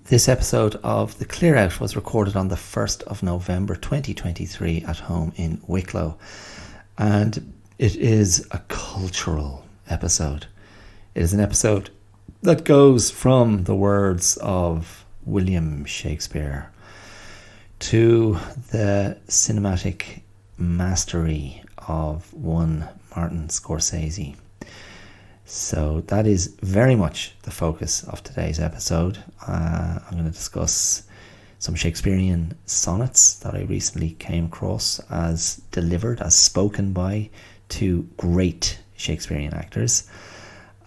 This episode of The Clear Out was recorded on the 1st of November 2023 at home in Wicklow, and it is a cultural episode. It is an episode that goes from the words of William Shakespeare to the cinematic mastery of one Martin Scorsese. So that is very much the focus of today's episode. I'm going to discuss some Shakespearean sonnets that I recently came across as delivered, as spoken by two great Shakespearean actors.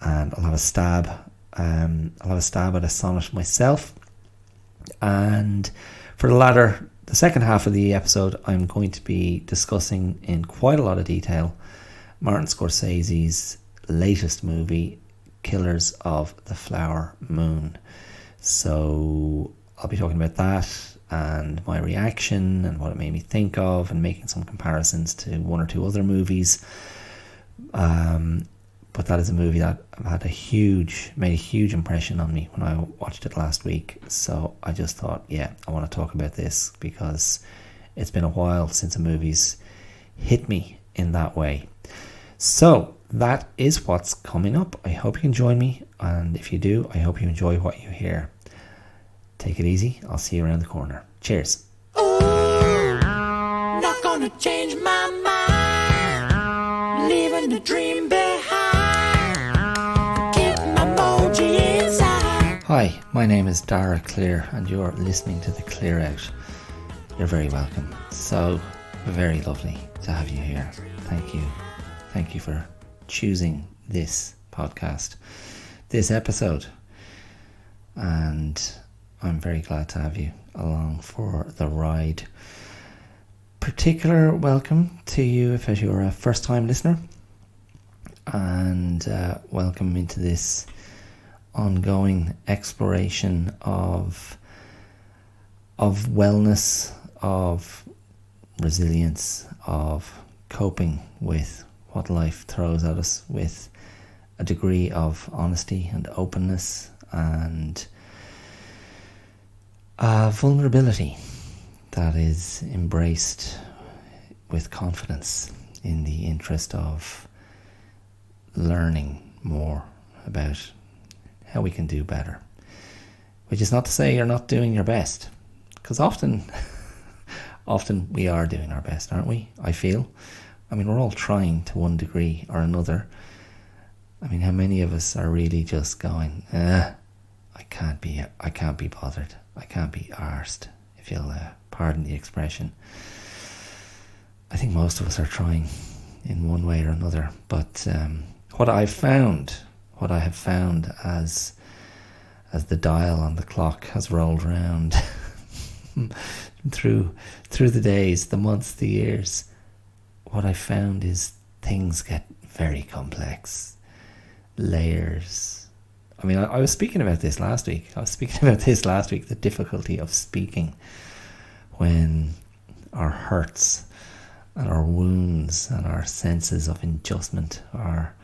And I'll have a stab at a sonnet myself. And for the second half of the episode, I'm going to be discussing in quite a lot of detail Martin Scorsese's latest movie, Killers of the Flower Moon. So I'll be talking about that and my reaction and what it made me think of, and making some comparisons to one or two other movies. But that is a movie that made a huge impression on me when I watched it last week. So I just thought, I want to talk about this because it's been a while since a movie's hit me in that way. So that is what's coming up. I hope you can join me, and if you do, I hope you enjoy what you hear. Take it easy. I'll see you around the corner. Cheers. Not gonna change my mind, leaving the dream behind, keep my moji inside. Hi, my name is Dara Clear, and you're listening to The Clear Out. You're very welcome. So very lovely to have you here. Thank you for choosing this podcast, this episode, and I'm very glad to have you along for the ride. Particular welcome to you if you're a first time listener, and welcome into this ongoing exploration of wellness, of resilience, of coping with what life throws at us, with a degree of honesty and openness and vulnerability that is embraced with confidence in the interest of learning more about how we can do better. Which is not to say you're not doing your best, because often we are doing our best, aren't we? I feel. I mean, we're all trying to one degree or another. I mean, how many of us are really just going, I can't be bothered. I can't be arsed, if you'll pardon the expression. I think most of us are trying in one way or another. But what I have found as the dial on the clock has rolled round through the days, the months, the years, what I found is things get very complex. Layers. I mean, I was speaking about this last week. The difficulty of speaking when our hurts and our wounds and our senses of injustice our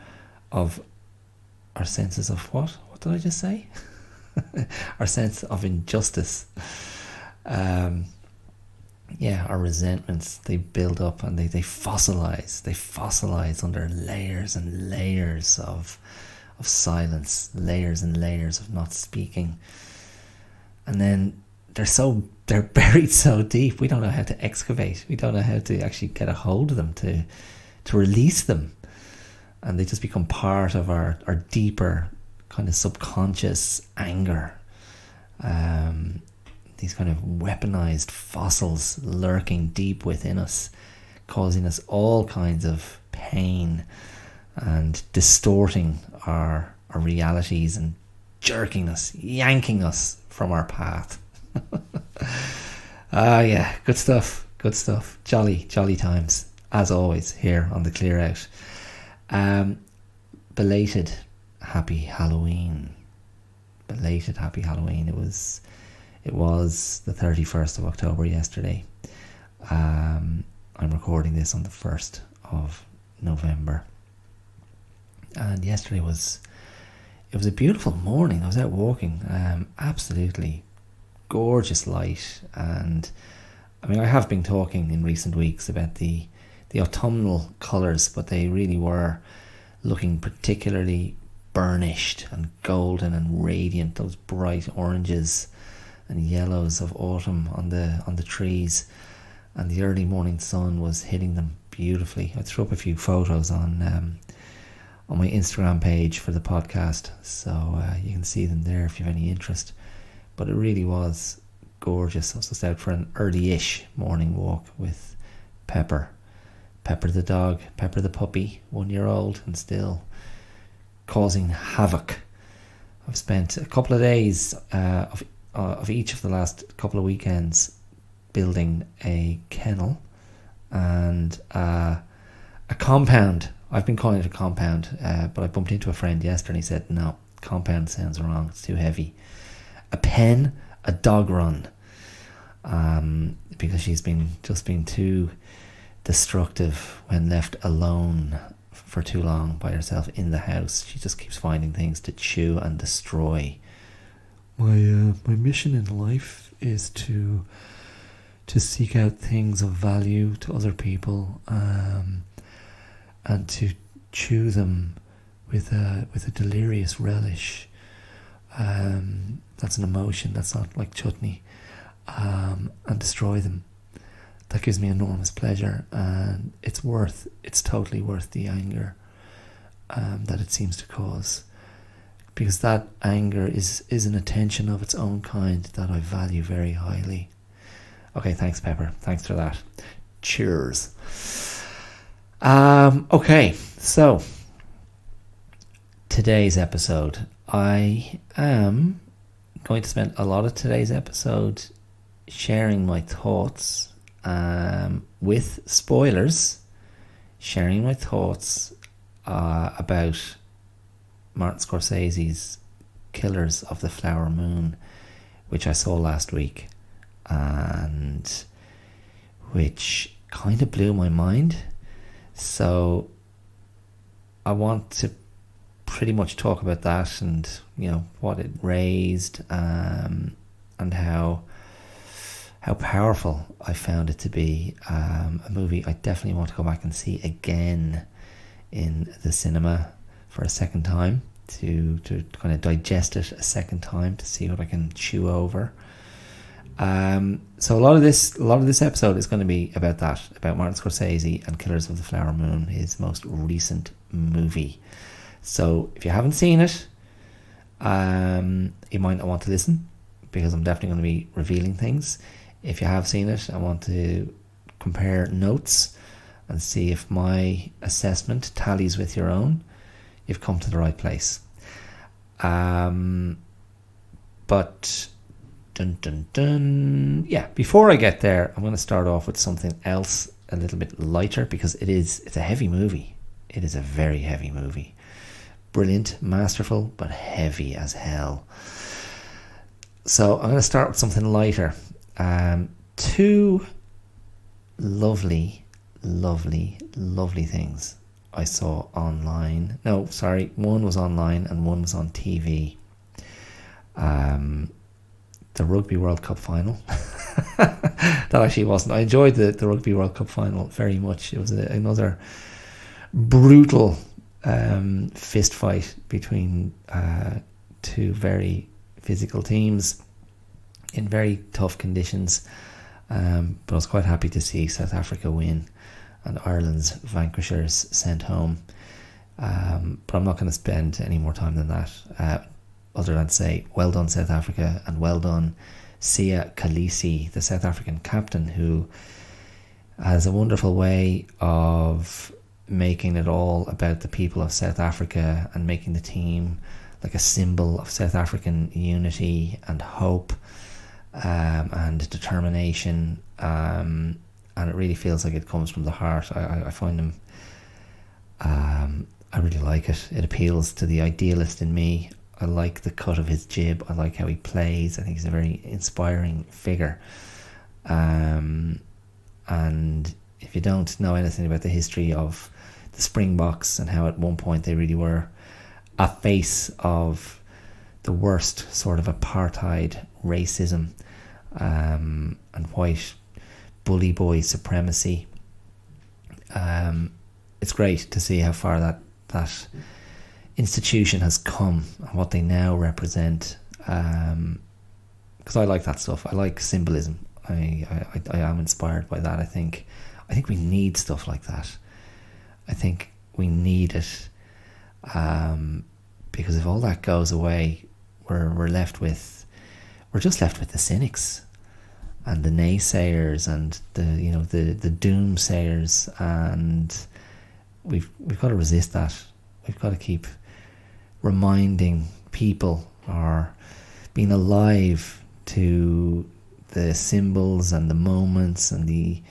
senses of what? What did I just say? Our sense of injustice. Our resentments, they build up and they fossilize. They fossilize under layers and layers of silence, layers and layers of not speaking. And then they're buried so deep, we don't know how to excavate. We don't know how to actually get a hold of them, to release them. And they just become part of our deeper kind of subconscious anger. These kind of weaponized fossils lurking deep within us, causing us all kinds of pain and distorting our realities and jerking us, yanking us from our path. Good stuff. Jolly times, as always, here on The Clear Out. Belated happy Halloween. It was the 31st of October yesterday. I'm recording this on the 1st of November. And yesterday it was a beautiful morning. I was out walking, absolutely gorgeous light. And I mean, I have been talking in recent weeks about the autumnal colours, but they really were looking particularly burnished and golden and radiant, those bright oranges and yellows of autumn on the trees, and the early morning sun was hitting them beautifully. I threw up a few photos on my Instagram page for the podcast, so you can see them there if you have any interest. But it really was gorgeous. I was just out for an early-ish morning walk with Pepper the dog, Pepper the puppy, 1 year old, and still causing havoc. I've spent a couple of days of each of the last couple of weekends building a kennel and a compound. I've been calling it a compound, but I bumped into a friend yesterday and he said, no, compound sounds wrong, it's too heavy. A pen, a dog run, because she's been too destructive when left alone for too long by herself in the house. She just keeps finding things to chew and destroy. My mission in life is to seek out things of value to other people, and to chew them with a delirious relish. That's an emotion. That's not like chutney. And destroy them. That gives me enormous pleasure, and it's totally worth the anger that it seems to cause, because that anger is an attention of its own kind that I value very highly. Okay, thanks Pepper, thanks for that. Cheers. Okay, so today's episode, I am going to spend a lot of today's episode sharing my thoughts, with spoilers, sharing my thoughts about Martin Scorsese's Killers of the Flower Moon, which I saw last week, and which kind of blew my mind. So I want to pretty much talk about that, and what it raised, and how powerful I found it to be. A movie I definitely want to go back and see again in the cinema for a second time, to kind of digest it a second time, to see what I can chew over. So a lot of this episode is going to be about that, about Martin Scorsese and Killers of the Flower Moon, his most recent movie. So if you haven't seen it, you might not want to listen, because I'm definitely going to be revealing things. If you have seen it, I want to compare notes and see if my assessment tallies with your own. You've come to the right place. But yeah, before I get there, I'm going to start off with something else a little bit lighter, because it's a heavy movie. It is a very heavy movie. Brilliant, masterful, but heavy as hell. So I'm going to start with something lighter. Two lovely things I saw online. No, sorry, one was online and one was on TV. The Rugby World Cup final. That actually wasn't. I enjoyed the Rugby World Cup final very much. It was another brutal fist fight between two very physical teams in very tough conditions, but I was quite happy to see South Africa win and Ireland's vanquishers sent home. But I'm not going to spend any more time than that, other than to say well done South Africa, and well done Siya Kolisi, the South African captain, who has a wonderful way of making it all about the people of South Africa and making the team like a symbol of South African unity and hope, and determination, and it really feels like it comes from the heart. I find him, I really like it. It appeals to the idealist in me. I like the cut of his jib. I like how he plays. I think he's a very inspiring figure. And if you don't know anything about the history of the Springboks and how at one point they really were a face of the worst sort of apartheid racism, and white bully boy supremacy. It's great to see how far that institution has come and what they now represent. Because I like that stuff. I like symbolism. I am inspired by that. I think we need stuff like that. I think we need it, because if all that goes away, we're just left with the cynics and the naysayers and the doomsayers, and we've got to resist that. We've got to keep reminding people, or being alive to the symbols and the moments and the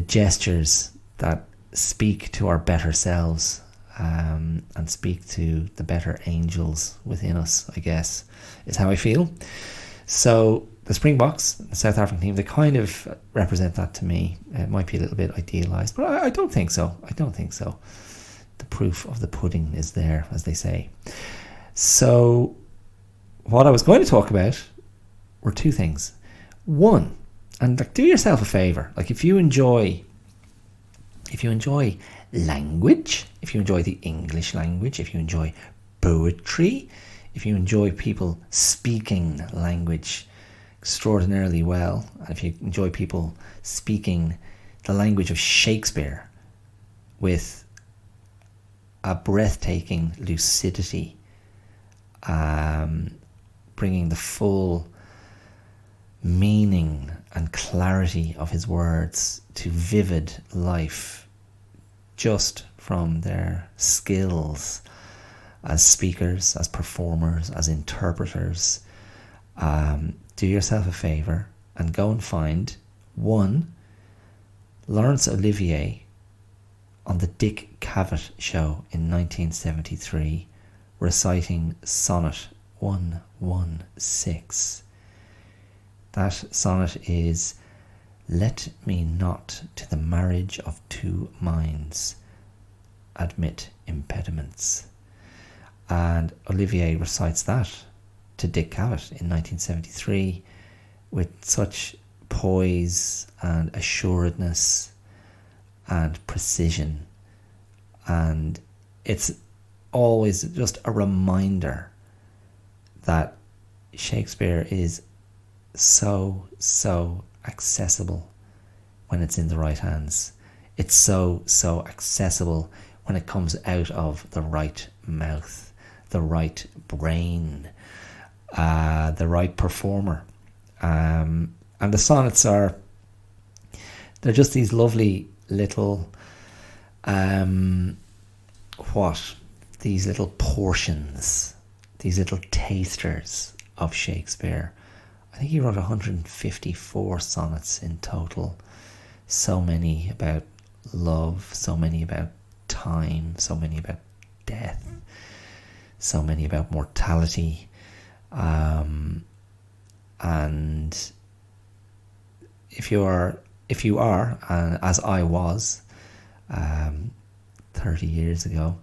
gestures that speak to our better selves, and speak to the better angels within us, I guess, is how I feel. So the Springboks, the South African team, they kind of represent that to me. It might be a little bit idealised, but I don't think so. The proof of the pudding is there, as they say. So what I was going to talk about were two things. One, and do yourself a favour, if you enjoy language, if you enjoy the English language, if you enjoy poetry, if you enjoy people speaking language extraordinarily well, and if you enjoy people speaking the language of Shakespeare with a breathtaking lucidity, bringing the full meaning and clarity of his words to vivid life just from their skills as speakers, as performers, as interpreters, do yourself a favour and go and find one, Laurence Olivier on the Dick Cavett show in 1973, reciting Sonnet 116. That sonnet is, "Let me not to the marriage of two minds admit impediments." And Olivier recites that to Dick Cavett in 1973 with such poise and assuredness and precision. And it's always just a reminder that Shakespeare is so accessible when it's in the right hands. It's so accessible when it comes out of the right mouth, the right brain, the right performer. And the sonnets they're just these lovely little these little portions, these little tasters of Shakespeare. I think he wrote 154 sonnets in total. So many about love, so many about time, so many about death, so many about mortality. And if you are, as I was 30 years ago,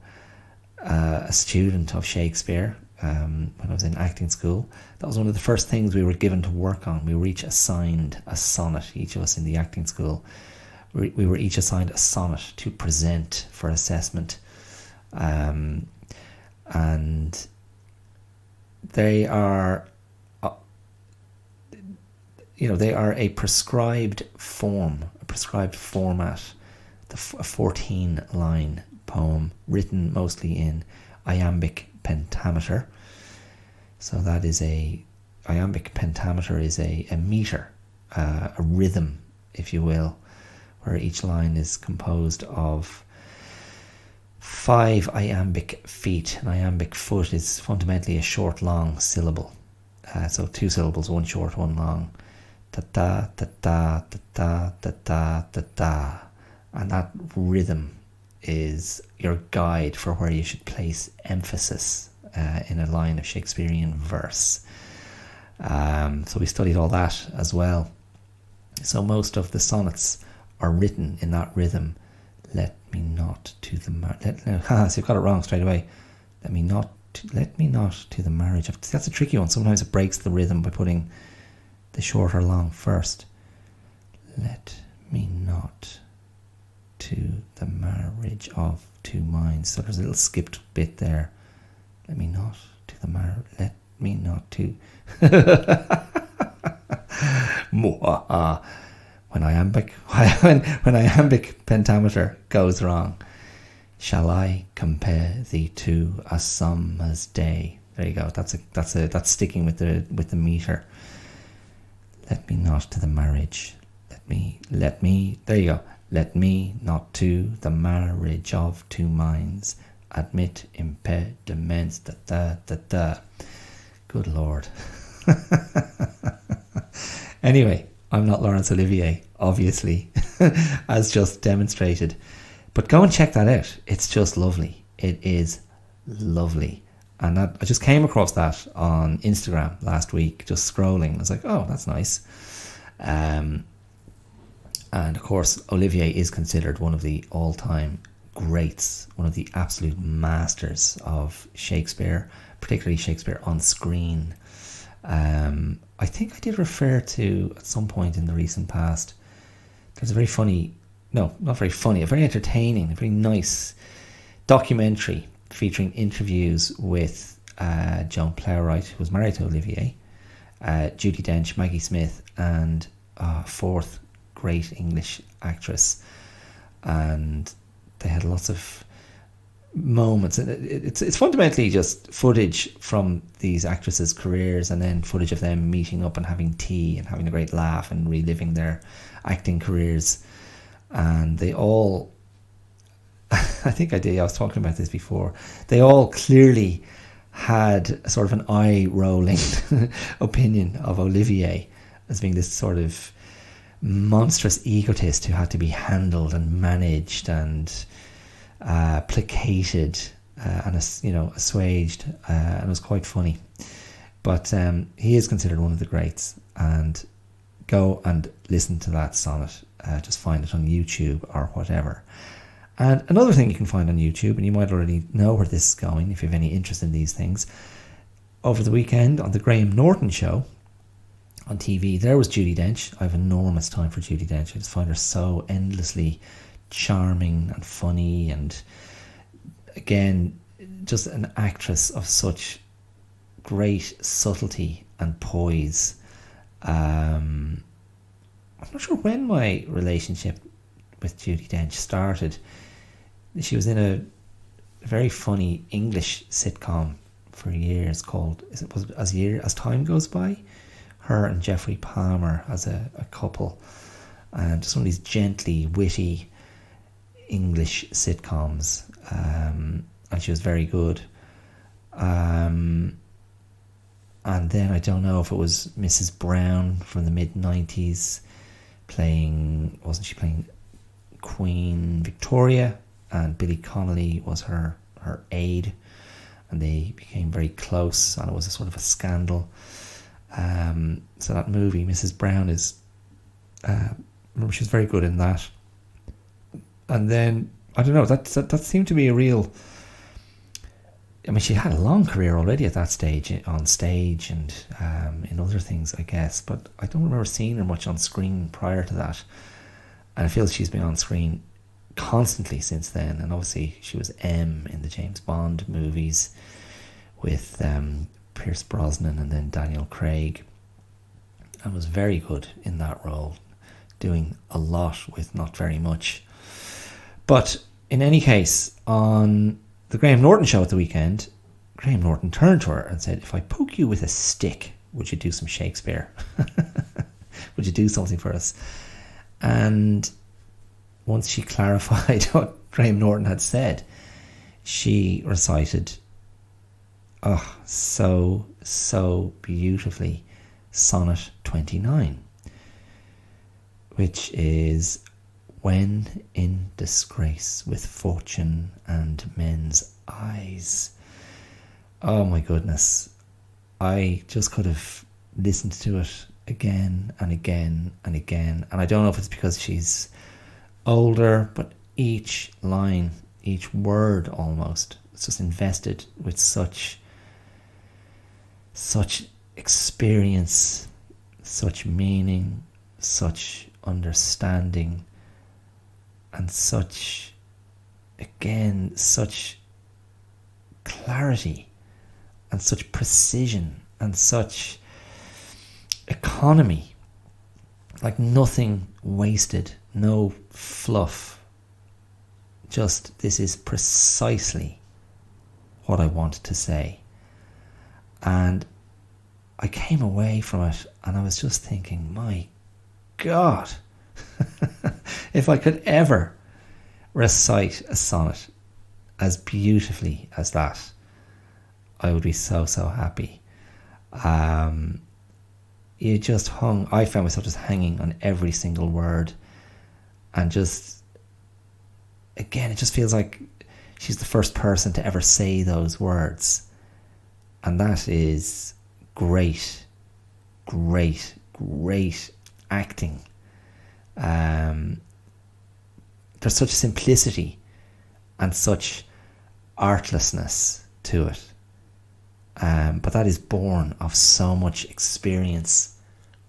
a student of Shakespeare, when I was in acting school, that was one of the first things we were given to work on. We were each assigned a sonnet, each of us in the acting school. We were each assigned a sonnet to present for assessment. And they are, they are a prescribed form, a prescribed format, a 14-line poem written mostly in iambic pentameter. So that is iambic pentameter is a meter, a rhythm, if you will, where each line is composed of 5 iambic feet. An iambic foot is fundamentally a short, long syllable. So 2 syllables, 1 short, 1 long. Da da da da da da da da da. And that rhythm is your guide for where you should place emphasis in a line of Shakespearean verse. So we studied all that as well. So most of the sonnets are written in that rhythm. Let me not to the so you've got it wrong straight away. Let me not to the marriage of. That's a tricky one. Sometimes it breaks the rhythm by putting the short or long first. Let me not to the marriage of two minds. So there's a little skipped bit there. Let me not to the marriage. Let me not to. When iambic pentameter goes wrong, shall I compare thee to a summer's day? There you go. That's sticking with the meter. Let me not to the marriage. Let me. There you go. Let me not to the marriage of two minds admit impediments. Da. Good Lord. Anyway, I'm not Laurence Olivier, obviously, as just demonstrated. But go and check that out. It's just lovely. It is lovely. And I just came across that on Instagram last week, just scrolling. I was like, oh, that's nice. And of course, Olivier is considered one of the all-time greats, one of the absolute masters of Shakespeare, particularly Shakespeare on screen. I think I did refer to, at some point in the recent past, there's a very funny, no, not very funny, a very entertaining, a very nice documentary featuring interviews with Joan Plowright, who was married to Olivier, Judi Dench, Maggie Smith, and fourth great English actress. And they had lots of moments. It's fundamentally just footage from these actresses' careers, and then footage of them meeting up and having tea and having a great laugh and reliving their acting careers. And they all, I think I was talking about this before, they all clearly had sort of an eye-rolling opinion of Olivier as being this sort of monstrous egotist who had to be handled and managed and placated and assuaged, and it was quite funny. But he is considered one of the greats, and go and listen to that sonnet. Just find it on YouTube or whatever. And another thing you can find on YouTube, and you might already know where this is going if you have any interest in these things, over the weekend on the Graham Norton show on TV, there was Judi Dench. I have enormous time for Judi Dench. I just find her so endlessly charming and funny, and again, just an actress of such great subtlety and poise. I'm not sure when my relationship with Judi Dench started. She was in a very funny English sitcom for years called, As Time Goes By? Her and Jeffrey Palmer as a couple, and just one of these gently witty English sitcoms, and she was very good. And then I don't know if it was Mrs. Brown from the mid-90s wasn't she playing Queen Victoria, and Billy Connolly was her aide, and they became very close, and it was a sort of a scandal. So that movie, Mrs. Brown, is remember, she's very good in that. And then I don't know, that seemed to be a real, I mean, she had a long career already at that stage, on stage and in other things, I guess, but I don't remember seeing her much on screen prior to that. And I feel she's been on screen constantly since then. And obviously she was M in the James Bond movies with Pierce Brosnan and then Daniel Craig, and was very good in that role, doing a lot with not very much. But in any case, on the Graham Norton show at the weekend, Graham Norton turned to her and said, if I poke you with a stick, would you do some Shakespeare? Would you do something for us? And once she clarified what Graham Norton had said, she recited, so beautifully, Sonnet 29, which is, when in disgrace with fortune and men's eyes. Oh my goodness. I just could have listened to it again and again and again. And I don't know if it's because she's older, but each line, each word almost, it's just invested with such experience, such meaning, such understanding, and such clarity, and such precision, and such economy. Like nothing wasted, no fluff. Just, this is precisely what I wanted to say. And I came away from it and I was just thinking, my God, if I could ever recite a sonnet as beautifully as that, I would be so happy. You just I found myself just hanging on every single word, and just, again, it just feels like she's the first person to ever say those words, and that is great acting. There's such simplicity and such artlessness to it. But that is born of so much experience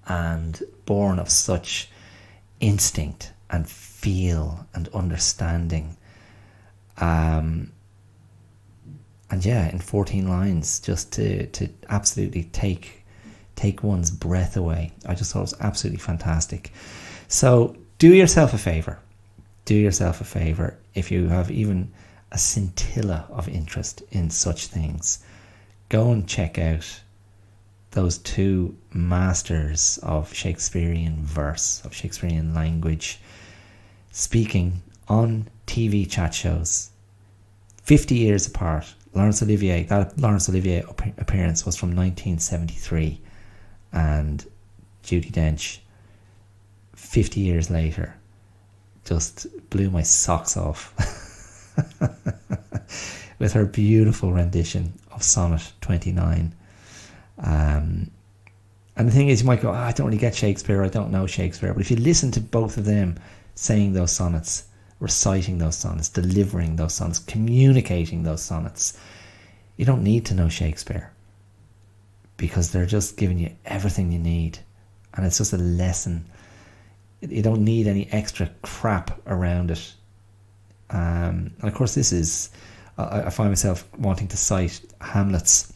and born of such instinct and feel and understanding. And yeah, in 14 lines, just to absolutely take one's breath away. I just thought it was absolutely fantastic. So do yourself a favour. If you have even a scintilla of interest in such things, go and check out those two masters of Shakespearean verse, of Shakespearean language, speaking on TV chat shows 50 years apart. Laurence Olivier appearance was from 1973, and Judi Dench 50 years later just blew my socks off with her beautiful rendition of Sonnet 29. And the thing is, you might go, I don't really get Shakespeare, I don't know Shakespeare, but if you listen to both of them saying those sonnets, reciting those sonnets, delivering those sonnets, communicating those sonnets, you don't need to know Shakespeare, because they're just giving you everything you need, and it's just a lesson. You don't need any extra crap around it. And of course, this is, I find myself wanting to cite Hamlet's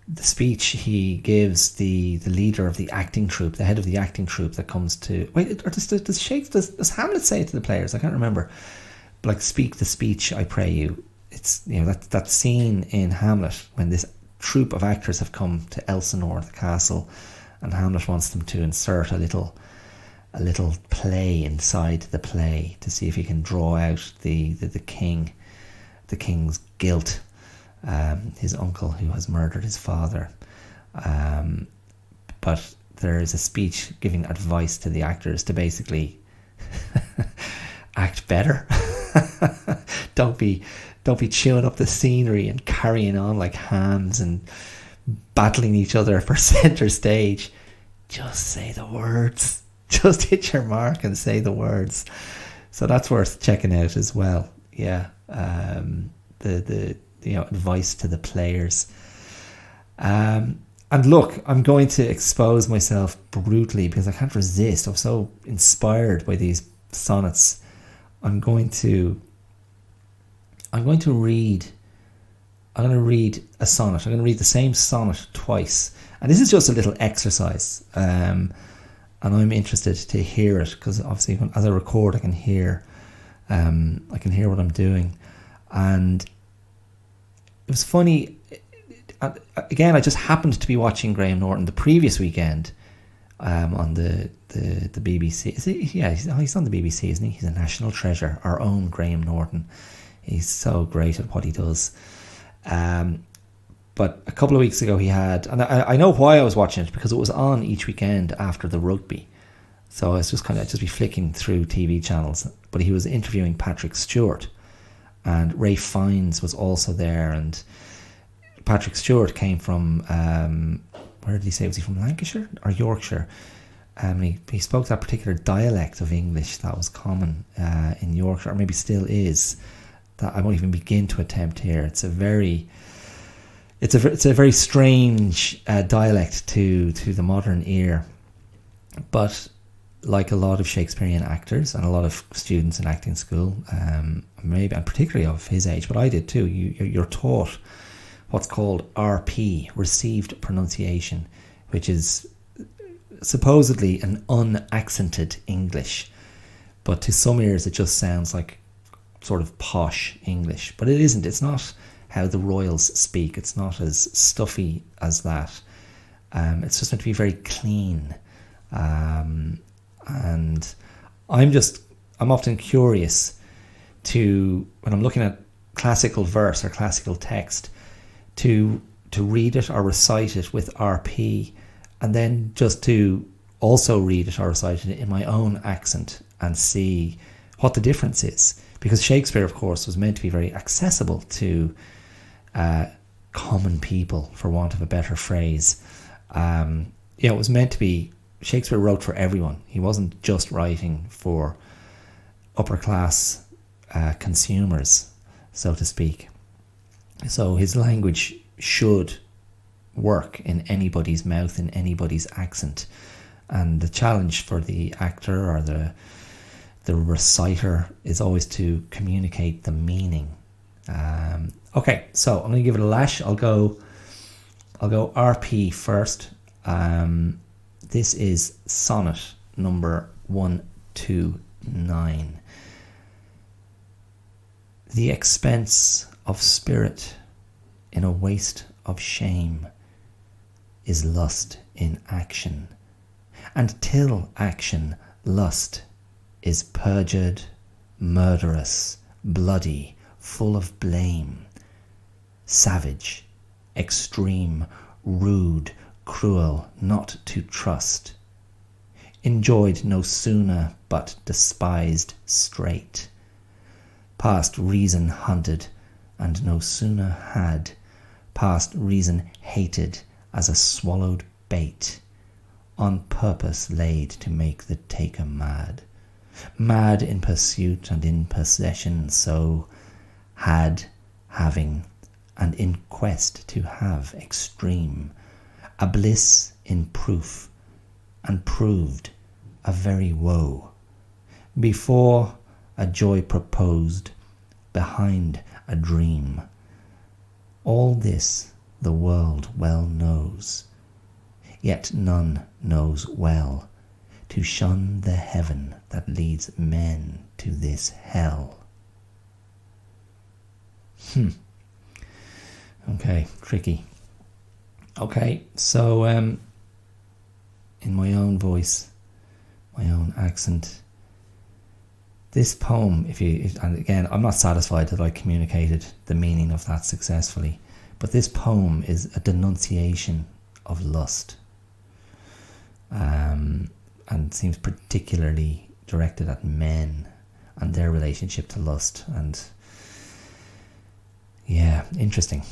the speech he gives the leader of the acting troupe, the head of the acting troupe that comes to, wait, or does Hamlet say it to the players? I can't remember. But like, speak the speech, I pray you. It's, you know, that scene in Hamlet when this troupe of actors have come to Elsinore, the castle, and Hamlet wants them to insert a little play inside the play to see if he can draw out the king's guilt, his uncle who has murdered his father. But there is a speech giving advice to the actors to basically act better. Don't be chewing up the scenery and carrying on like hams and battling each other for center stage. Just say the words. Just hit your mark and say the words. So that's worth checking out as well. Yeah, the advice to the players. And look, I'm going to expose myself brutally because I can't resist. I'm so inspired by these sonnets. I'm going to read a sonnet. I'm going to read the same sonnet twice. And this is just a little exercise. And I'm interested to hear it because obviously as I record, I can hear what I'm doing. And it was funny. Again, I just happened to be watching Graham Norton the previous weekend on the BBC. Is it? Yeah, he's on the BBC, isn't he? He's a national treasure. Our own Graham Norton. He's so great at what he does. But a couple of weeks ago he had, and I know why I was watching it, because it was on each weekend after the rugby. So I was just be flicking through TV channels. But he was interviewing Patrick Stewart, and Ray Fiennes was also there. And Patrick Stewart came from, where did he say? Was he from Lancashire or Yorkshire? He spoke that particular dialect of English that was common in Yorkshire, or maybe still is, that I won't even begin to attempt here. It's a very it's a very strange dialect to the modern ear, but like a lot of Shakespearean actors and a lot of students in acting school, maybe, and particularly of his age, but I did too, you're taught what's called RP, received pronunciation, which is supposedly an unaccented English, but to some ears it just sounds like sort of posh English, but it isn't. It's not how the royals speak. It's not as stuffy as that. It's just meant to be very clean. And I'm often curious to, when I'm looking at classical verse or classical text, to read it or recite it with RP, and then just to also read it or recite it in my own accent and see what the difference is. Because Shakespeare, of course, was meant to be very accessible to common people, for want of a better phrase. It was meant to be, Shakespeare wrote for everyone. He wasn't just writing for upper class consumers, so to speak. So his language should work in anybody's mouth, in anybody's accent. And the challenge for the actor or the reciter is always to communicate the meaning. Okay, so I'm going to give it a lash. I'll go RP first. This is sonnet number 129. The expense of spirit in a waste of shame is lust in action, and till action lust is perjured, murderous, bloody, full of blame, savage, extreme, rude, cruel, not to trust, enjoyed no sooner but despised straight, past reason hunted, and no sooner had, past reason hated as a swallowed bait, on purpose laid to make the taker mad, mad in pursuit and in possession, so had, having, and in quest to have extreme, a bliss in proof, and proved a very woe, before a joy proposed, behind a dream. All this the world well knows, yet none knows well to shun the heaven that leads men to this hell. Okay, tricky. Okay, so in my own voice, my own accent, this poem, and again, I'm not satisfied that I communicated the meaning of that successfully, but this poem is a denunciation of lust, and seems particularly directed at men and their relationship to lust. And yeah, interesting.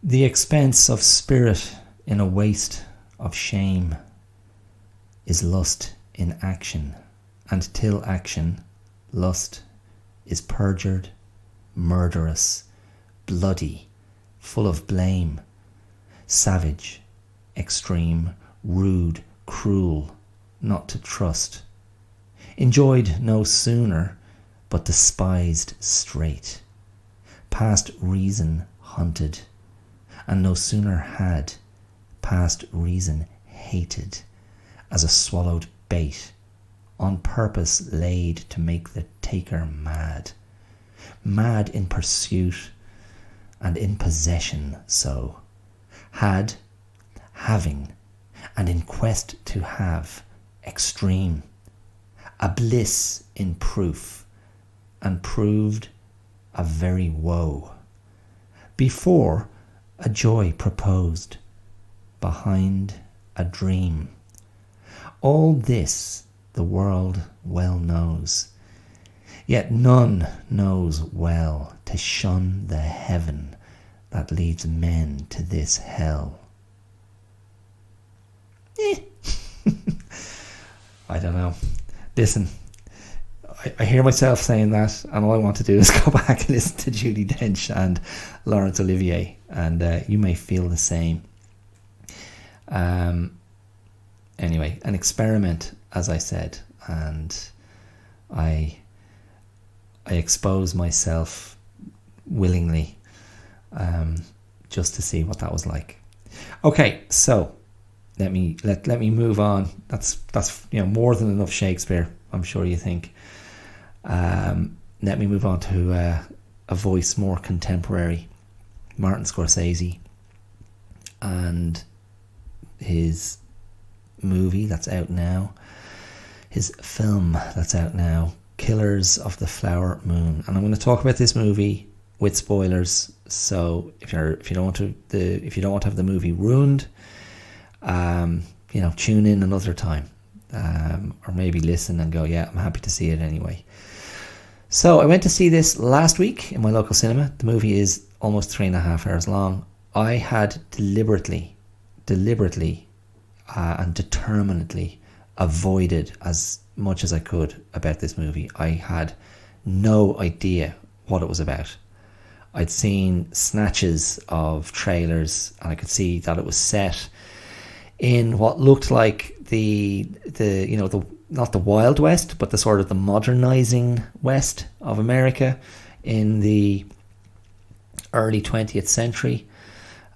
The expense of spirit in a waste of shame is lust in action, and till action lust is perjured, murderous, bloody, full of blame, savage, extreme, rude, cruel, not to trust, enjoyed no sooner but despised straight, past reason hunted, and no sooner had, past reason hated as a swallowed bait, on purpose laid to make the taker mad, mad in pursuit and in possession, so had, having, and in quest to have extreme, a bliss in proof, and proved a very woe, before a joy proposed, behind a dream. All this the world well knows, yet none knows well to shun the heaven that leads men to this hell. I don't know. Listen, I hear myself saying that, and all I want to do is go back and listen to Judi Dench and Laurence Olivier, and you may feel the same. Anyway, an experiment, as I said, and I expose myself willingly, just to see what that was like. Okay, so let me move on. That's more than enough Shakespeare, I'm sure you think. Let me move on to a voice more contemporary, Martin Scorsese, and his movie that's out now, his film that's out now, Killers of the Flower Moon. And I'm going to talk about this movie with spoilers, so if you don't want to have the movie ruined, tune in another time, or maybe listen and go, yeah, I'm happy to see it anyway. So I went to see this last week in my local cinema. The movie is almost 3.5 hours long. I had deliberately and determinedly avoided as much as I could about this movie. I had no idea what it was about. I'd seen snatches of trailers, and I could see that it was set in what looked like the not the Wild West, but the sort of the modernizing West of America in the early 20th century.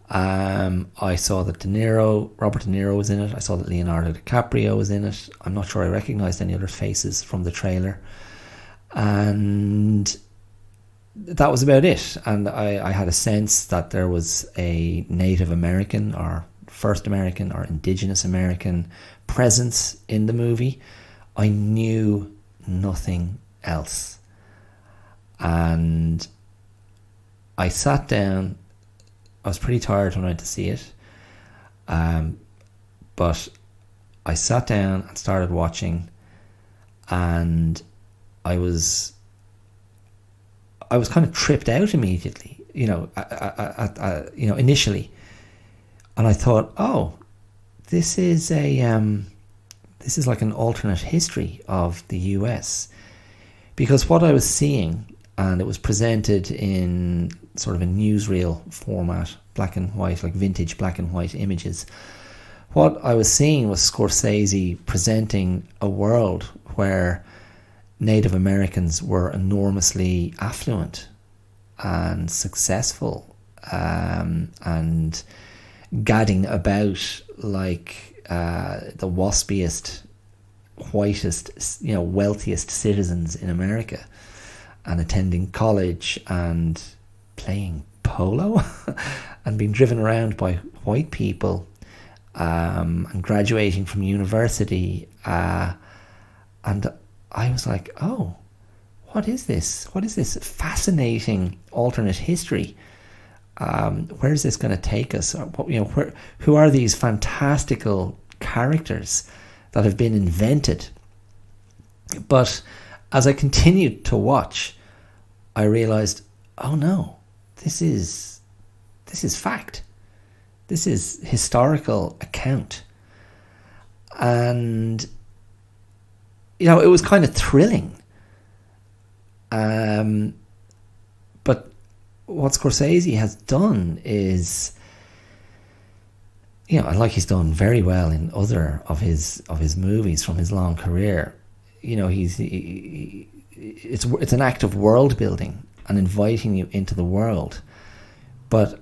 I saw that Robert De Niro was in it. I saw that Leonardo DiCaprio was in it. I'm not sure I recognised any other faces from the trailer. And that was about it. And I had a sense that there was a Native American or First American or Indigenous American presence in the movie. I knew nothing else. And I sat down. I was pretty tired when I went to see it. But I sat down and started watching, and I was kind of tripped out immediately, initially. And I thought, oh, this is like an alternate history of the US, because what I was seeing, and it was presented in sort of a newsreel format, black and white, like vintage black and white images. What I was seeing was Scorsese presenting a world where Native Americans were enormously affluent and successful, and gadding about like the waspiest, whitest, wealthiest citizens in America, and attending college and playing polo and being driven around by white people, and graduating from university, and I was like, oh, what is this? What is this fascinating alternate history? Where is this going to take us? Who are these fantastical characters that have been invented? But as I continued to watch, I realized, oh no, this is fact. This is historical account. And it was kind of thrilling. But what Scorsese has done is, like he's done very well in other of his movies from his long career. It's an act of world building and inviting you into the world. But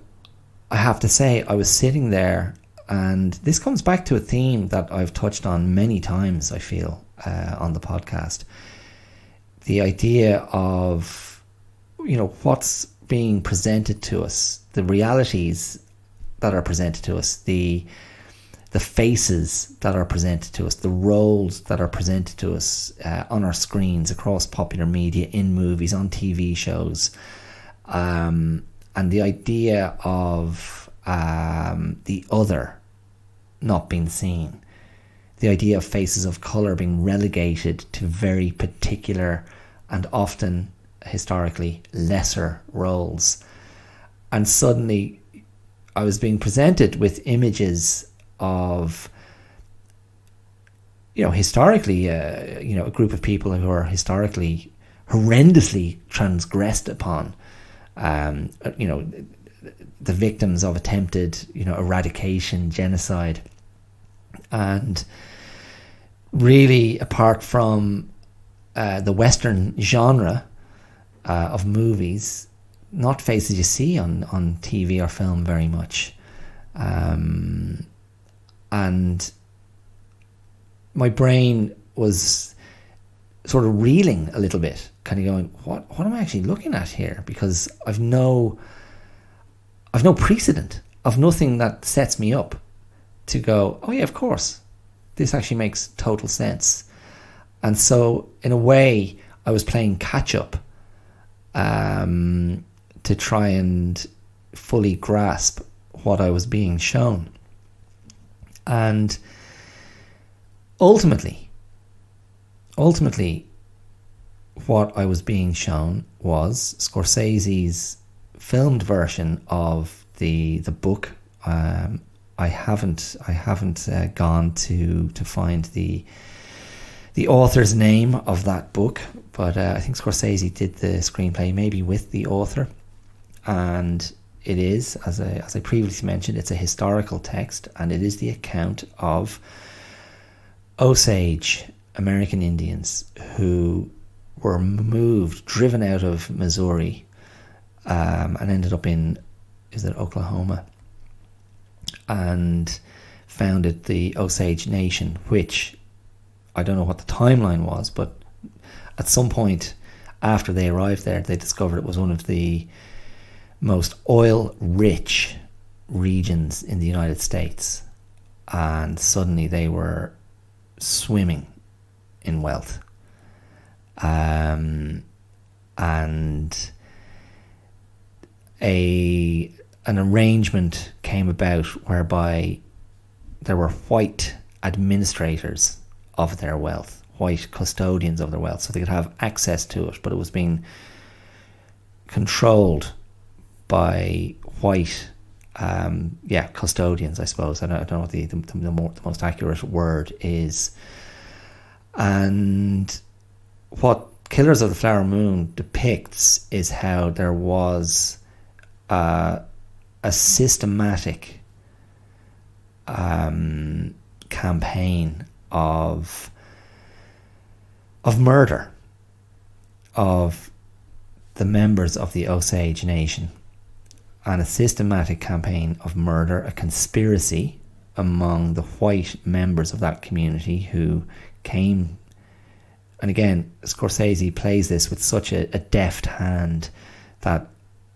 I have to say, I was sitting there, and this comes back to a theme that I've touched on many times, I feel, on the podcast. The idea of, what's being presented to us, the realities that are presented to us, the faces that are presented to us, the roles that are presented to us on our screens, across popular media, in movies, on TV shows, and the idea of the other not being seen, the idea of faces of colour being relegated to very particular and often historically lesser roles. And suddenly I was being presented with images of historically, a group of people who are historically horrendously transgressed upon, the victims of attempted, eradication, genocide. And really, apart from the Western genre of movies, not faces you see on TV or film very much. And my brain was sort of reeling a little bit, kind of going, what am I actually looking at here? Because I've no precedent, of nothing that sets me up to go, oh yeah, of course, this actually makes total sense. And so in a way, I was playing catch up to try and fully grasp what I was being shown. And ultimately, what I was being shown was Scorsese's filmed version of the book. I haven't gone to find the author's name of that book, but I think Scorsese did the screenplay maybe with the author, and it is, as I previously mentioned, it's a historical text, and it is the account of Osage American Indians who were driven out of Missouri, and ended up in, is it Oklahoma, and founded the Osage Nation, which I don't know what the timeline was, but at some point after they arrived there, they discovered it was one of the most oil-rich regions in the United States, and suddenly they were swimming in wealth. And an arrangement came about whereby there were white administrators of their wealth, white custodians of their wealth, so they could have access to it, but it was being controlled by white custodians, I suppose. I don't know what the most accurate word is. And what Killers of the Flower Moon depicts is how there was a systematic campaign of murder of the members of the Osage Nation, and a systematic campaign of murder, a conspiracy among the white members of that community who came. And again, Scorsese plays this with such a deft hand that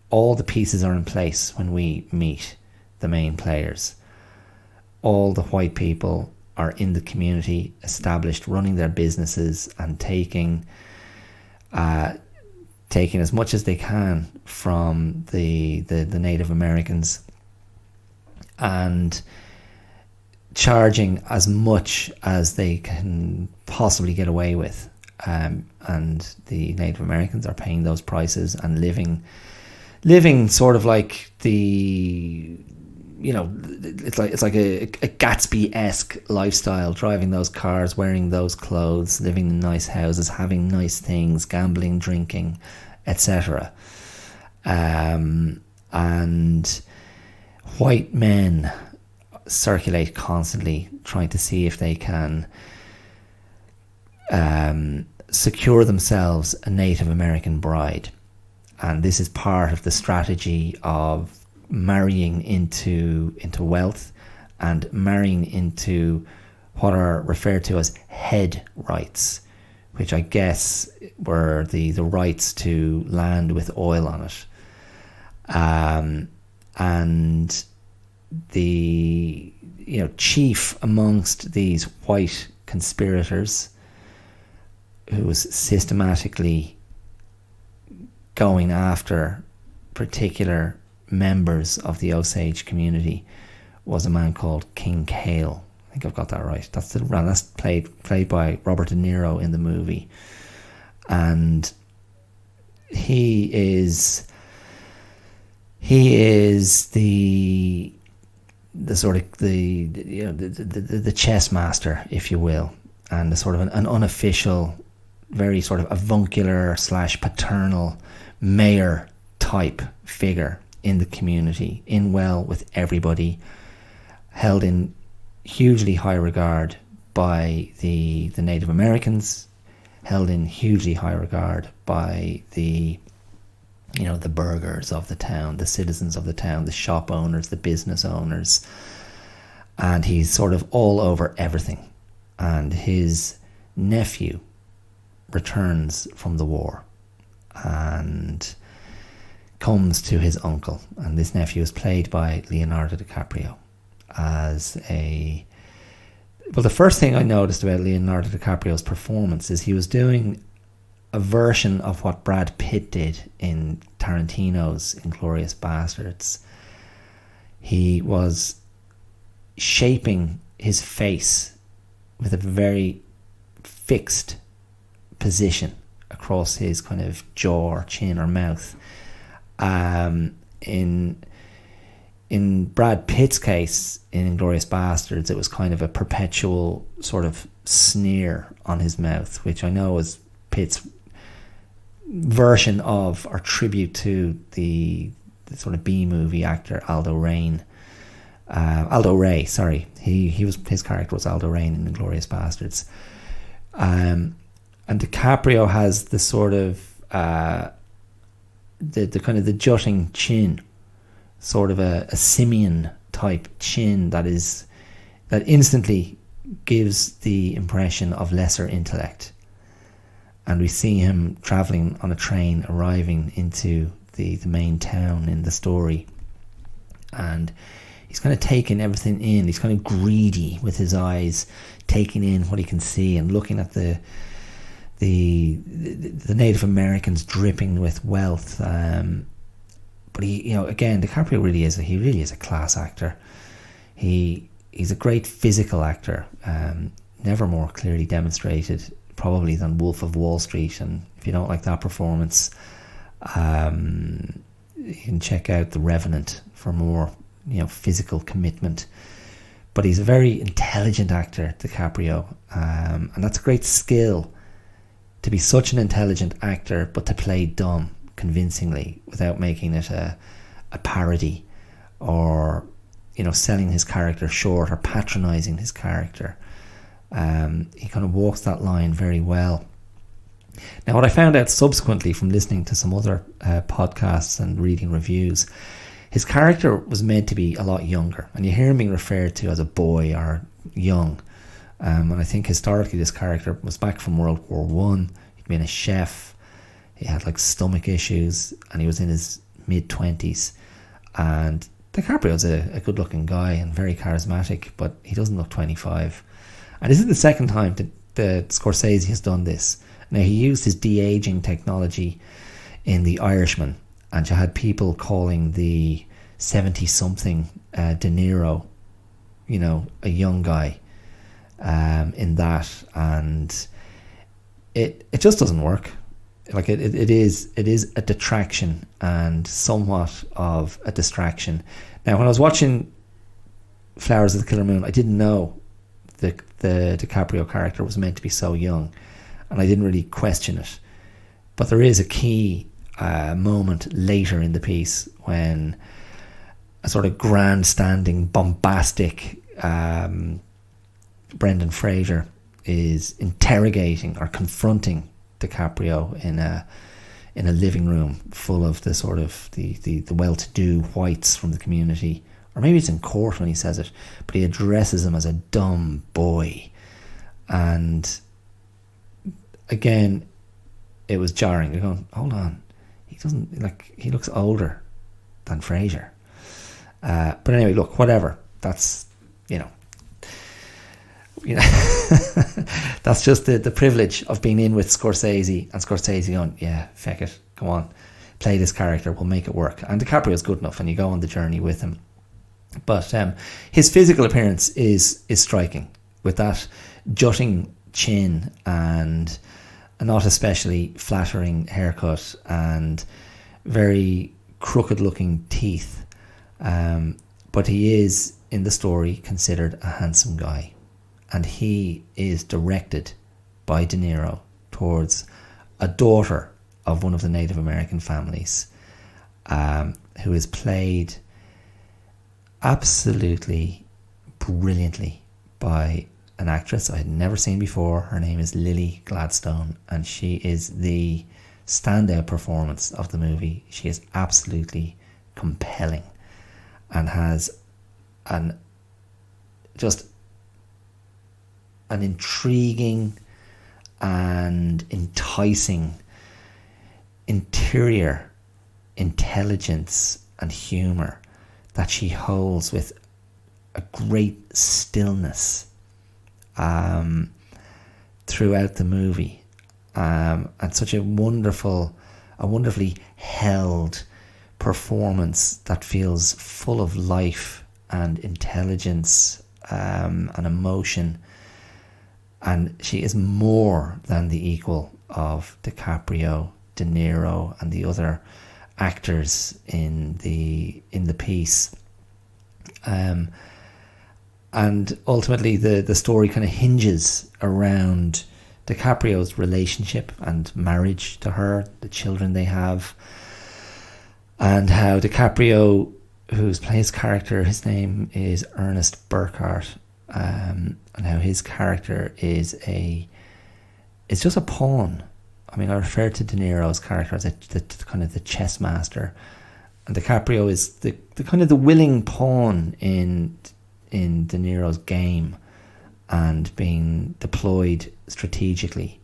all the pieces are in place when we meet the main players. All the white people are in the community, established, running their businesses, and taking as much as they can from the Native Americans, and charging as much as they can possibly get away with. And the Native Americans are paying those prices and living sort of like it's like a Gatsby-esque lifestyle, driving those cars, wearing those clothes, living in nice houses, having nice things, gambling, drinking, etc. And white men circulate constantly, trying to see if they can secure themselves a Native American bride. And this is part of the strategy of marrying into wealth, and marrying into what are referred to as head rights, which I guess were the rights to land with oil on it. And the chief amongst these white conspirators, who was systematically going after particular members of the Osage community, was a man called King Cale. I think I've got that right. That's played by Robert De Niro in the movie, and he is the sort of the chess master, if you will, and a sort of an unofficial, very sort of avuncular / paternal mayor type figure in the community, in well with everybody, held in hugely high regard by the Native Americans, held in hugely high regard by the burghers of the town, the citizens of the town, the shop owners, the business owners, and he's sort of all over everything. And his nephew returns from the war and comes to his uncle, and this nephew is played by Leonardo DiCaprio the first thing I noticed about Leonardo DiCaprio's performance is he was doing a version of what Brad Pitt did in Tarantino's Inglourious Basterds. He was shaping his face with a very fixed position across his kind of jaw or chin or mouth. In Brad Pitt's case, in Inglourious Basterds, it was kind of a perpetual sort of sneer on his mouth, which I know is Pitt's version of or tribute to the sort of B-movie actor Aldo Ray. His character was Aldo Rain in Inglourious Basterds. And DiCaprio has the sort of the kind of the jutting chin, sort of a simian type chin that instantly gives the impression of lesser intellect. And we see him travelling on a train, arriving into the main town in the story, and he's kind of taking everything in. He's kind of greedy with his eyes, taking in what he can see and looking at the Native Americans dripping with wealth. But again, DiCaprio really is a class actor. He's a great physical actor, never more clearly demonstrated probably than Wolf of Wall Street. And if you don't like that performance, you can check out The Revenant for more physical commitment. But he's a very intelligent actor, DiCaprio, and that's a great skill, to be such an intelligent actor but to play dumb convincingly without making it a parody or selling his character short or patronizing his character. He kind of walks that line very well. Now, what I found out subsequently from listening to some other podcasts and reading reviews, his character was meant to be a lot younger, and you hear him being referred to as a boy or young. And I think historically this character was back from World War One. He'd been a chef. He had stomach issues, and he was in his mid-20s. And DiCaprio's a good-looking guy and very charismatic, but he doesn't look 25. And this is the second time that Scorsese has done this. Now, he used his de-aging technology in The Irishman, and you had people calling the 70-something De Niro, a young guy in that, and it just doesn't work. It is a detraction and somewhat of a distraction. Now, when I was watching Flowers of the Killer Moon, I didn't know the DiCaprio character was meant to be so young, and I didn't really question it. But there is a key moment later in the piece when a sort of grandstanding, bombastic Brendan Fraser is interrogating or confronting DiCaprio in a living room full of the sort of the well-to-do whites from the community, or maybe it's in court when he says it, but he addresses him as a dumb boy. And again, it was jarring. You're going, hold on, he looks older than Fraser. But anyway, look, whatever. That's that's just the privilege of being in with Scorsese, and Scorsese going, yeah, feck it, come on, play this character, we'll make it work. And DiCaprio's good enough, and you go on the journey with him. But his physical appearance is striking, with that jutting chin and a not especially flattering haircut and very crooked looking teeth. But he is, in the story, considered a handsome guy. and he is directed by De Niro towards a daughter of one of the Native American families, who is played absolutely brilliantly by an actress I had never seen before. Her name is Lily Gladstone, and she is the standout performance of the movie. She is absolutely compelling and has an intriguing and enticing interior intelligence and humour that she holds with a great stillness throughout the movie, and such a wonderfully held performance that feels full of life and intelligence and emotion. And she is more than the equal of DiCaprio, De Niro, and the other actors in the piece. And ultimately the story kind of hinges around DiCaprio's relationship and marriage to her, the children they have, and how DiCaprio, who's his character, his name is Ernest Burkhart, and how his character is just a pawn. I mean, I refer to De Niro's character as the kind of the chess master, and DiCaprio is the kind of the willing pawn in De Niro's game, and being deployed strategically.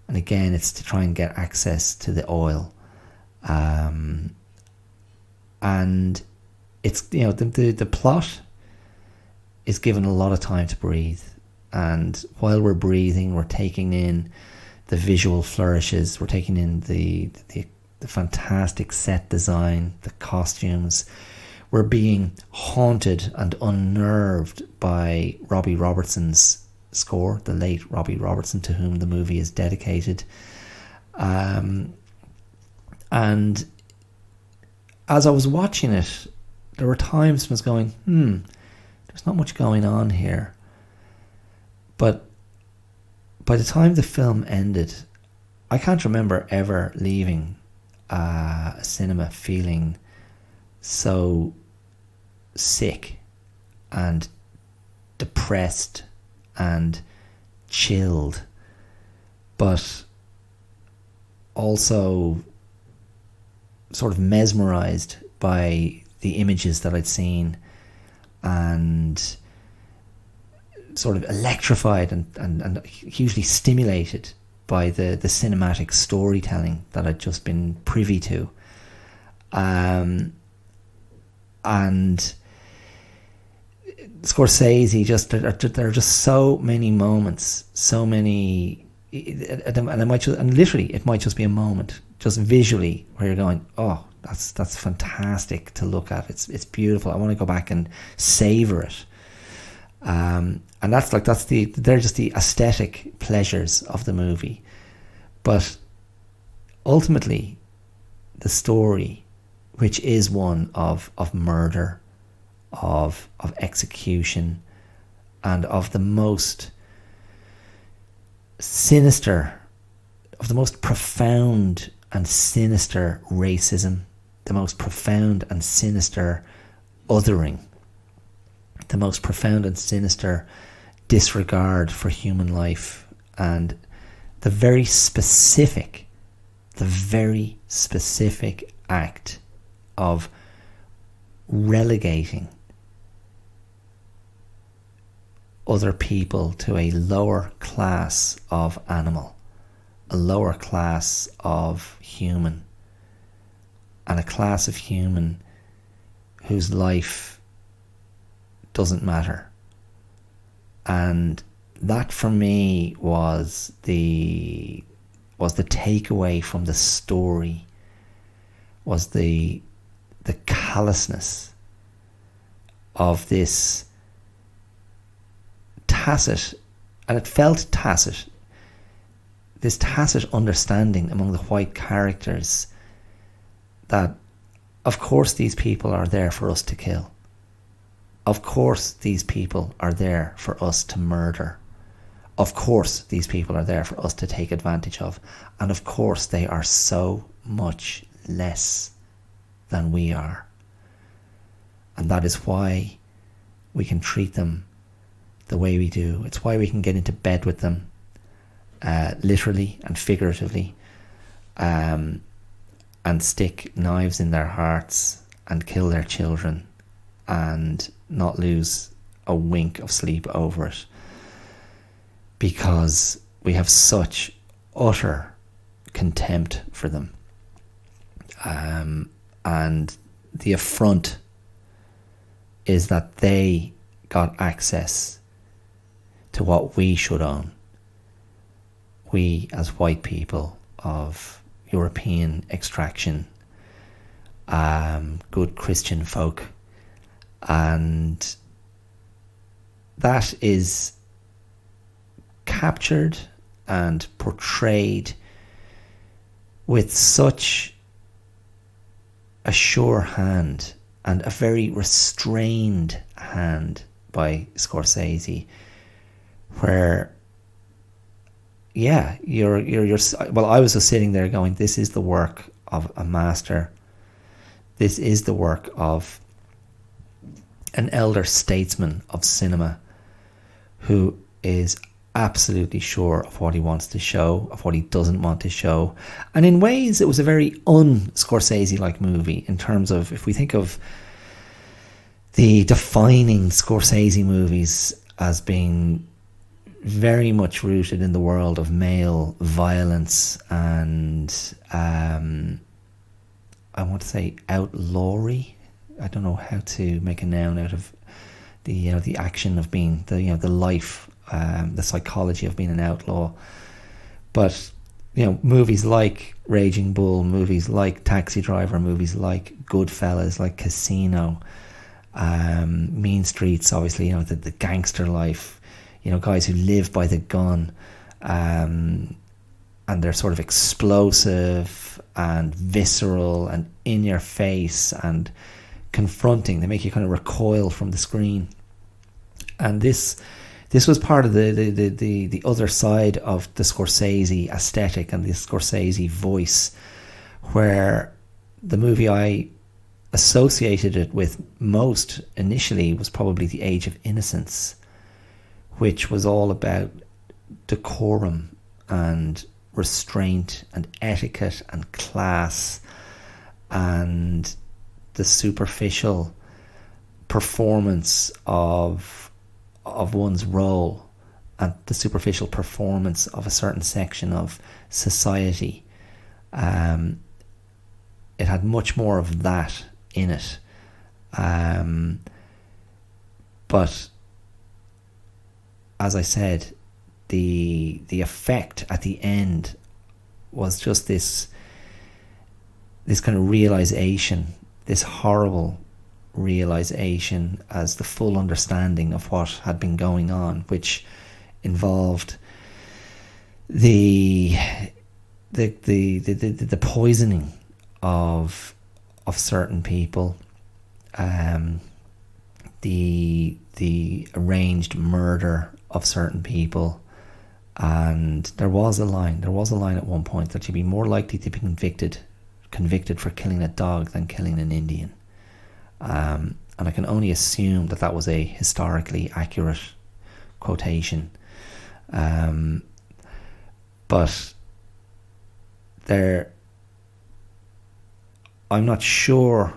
And again, it's to try and get access to the oil, and it's, you know, the plot is given a lot of time to breathe, and while we're breathing, we're taking in the visual flourishes, we're taking in the fantastic set design, the costumes. We're being haunted and unnerved by Robbie Robertson's score, the late Robbie Robertson, to whom the movie is dedicated. And as I was watching it, there were times when I was going, there's not much going on here. But by the time the film ended, I can't remember ever leaving a cinema feeling so sick and depressed and chilled, but also sort of mesmerized by the images that I'd seen, and sort of electrified and hugely stimulated by the cinematic storytelling that I'd just been privy to. And Scorsese, there are just so many moments, so many, and literally it might just be a moment, just visually, where you're going, oh, that's fantastic to look at. It's beautiful. I want to go back and savor it. And they're just the aesthetic pleasures of the movie. But ultimately, the story, which is one of murder, of execution, and of the most sinister, of the most profound and sinister racism, the most profound and sinister othering, the most profound and sinister disregard for human life, and the very specific act of relegating other people to a lower class of animal, a lower class of human, and a class of human whose life doesn't matter. And that for me was the takeaway from the story, was the callousness of this tacit, and it felt tacit, this tacit understanding among the white characters that of course these people are there for us to kill. Of course these people are there for us to murder. of course these people are there for us to take advantage of, and of course they are so much less than we are, and that is why we can treat them the way we do. It's why we can get into bed with them, literally and figuratively, and stick knives in their hearts and kill their children and not lose a wink of sleep over it, because we have such utter contempt for them. And the affront is that they got access to what we should own. We, as white people of European extraction, good Christian folk, and that is captured and portrayed with such a sure hand and a very restrained hand by Scorsese, where you're well, I was just sitting there going, this is the work of a master. This is the work of an elder statesman of cinema who is absolutely sure of what he wants to show, of what he doesn't want to show. And in ways it was a very un-Scorsese-like movie, in terms of, if we think of the defining Scorsese movies as being very much rooted in the world of male violence and I want to say outlawry. I don't know how to make a noun out of the action of being the life, the psychology of being an outlaw. But movies like Raging Bull, movies like Taxi Driver, movies like Goodfellas, like Casino, Mean Streets, obviously, the gangster life, guys who live by the gun, and they're sort of explosive and visceral and in your face and confronting. They make you kind of recoil from the screen. And this was part of the other side of the Scorsese aesthetic and the Scorsese voice, where the movie I associated it with most initially was probably The Age of Innocence, which was all about decorum and restraint and etiquette and class and the superficial performance of one's role and the superficial performance of a certain section of society. It had much more of that in it, but as I said, the effect at the end was just this kind of realization, this horrible realization, as the full understanding of what had been going on, which involved the poisoning of certain people, the arranged murder of certain people. And there was a line at one point that you'd be more likely to be convicted for killing a dog than killing an Indian. And I can only assume that was a historically accurate quotation. But I'm not sure